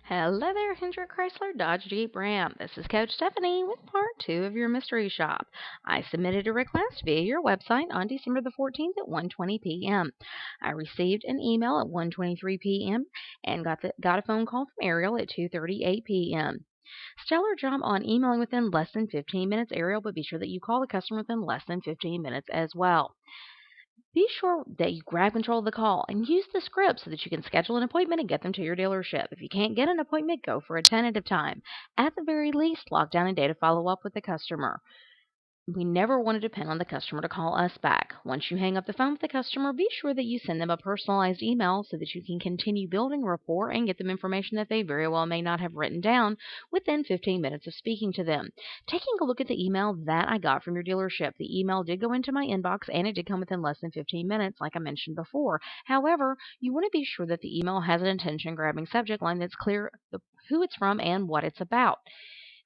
Hello there, Hendrick Chrysler Dodge Jeep Ram. This is Coach Stephanie with part 2 of your mystery shop. I submitted a request via your website on December the 14th at 1:20 p.m. I received an email at 1:23 p.m. and got a phone call from Ariel at 2:38 p.m. Stellar job on emailing within less than 15 minutes, Ariel, but be sure that you call the customer within less than 15 minutes as well. Be sure that you grab control of the call and use the script so that you can schedule an appointment and get them to your dealership. If you can't get an appointment, go for a tentative time. At the very least, lock down a day to follow up with the customer. We never want to depend on the customer to call us back. Once you hang up the phone with the customer, be sure that you send them a personalized email so that you can continue building rapport and get them information that they very well may not have written down within 15 minutes of speaking to them. Taking a look at the email that I got from your dealership, the email did go into my inbox and it did come within less than 15 minutes, like I mentioned before. However, you want to be sure that the email has an attention grabbing subject line that's clear who it's from and what it's about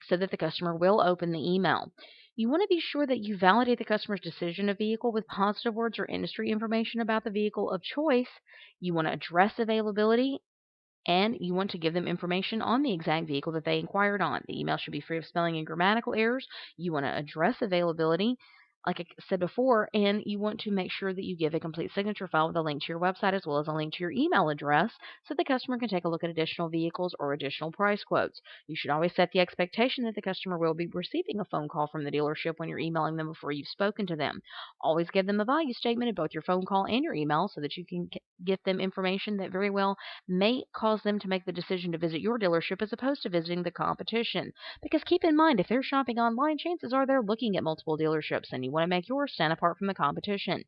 so that the customer will open the email. You want to be sure that you validate the customer's decision of vehicle with positive words or industry information about the vehicle of choice. You want to address availability and you want to give them information on the exact vehicle that they inquired on. The email should be free of spelling and grammatical errors. You want to address availability, like I said before, and you want to make sure that you give a complete signature file with a link to your website as well as a link to your email address so the customer can take a look at additional vehicles or additional price quotes. You should always set the expectation that the customer will be receiving a phone call from the dealership when you're emailing them before you've spoken to them. Always give them a value statement in both your phone call and your email so that you can get them information that very well may cause them to make the decision to visit your dealership as opposed to visiting the competition. Because keep in mind, if they're shopping online, chances are they're looking at multiple dealerships and you want to make yours stand apart from the competition.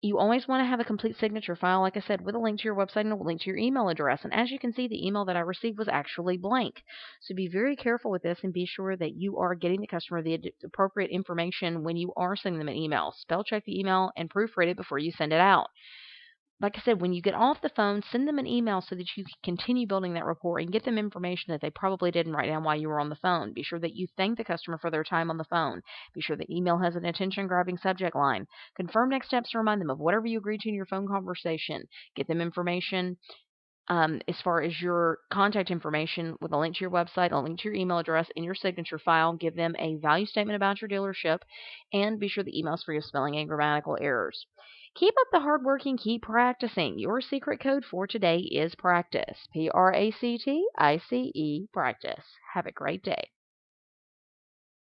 You always want to have a complete signature file, like I said, with a link to your website and a link to your email address. And as you can see, the email that I received was actually blank. So be very careful with this and be sure that you are getting the customer the appropriate information when you are sending them an email. Spell check the email and proofread it before you send it out. Like I said, when you get off the phone, send them an email so that you can continue building that rapport and get them information that they probably didn't write down while you were on the phone. Be sure that you thank the customer for their time on the phone. Be sure the email has an attention-grabbing subject line. Confirm next steps to remind them of whatever you agreed to in your phone conversation. Get them information as far as your contact information with a link to your website, a link to your email address, in your signature file. Give them a value statement about your dealership, and be sure the email is free of spelling and grammatical errors. Keep up the hard work and keep practicing. Your secret code for today is practice. Practice. Have a great day.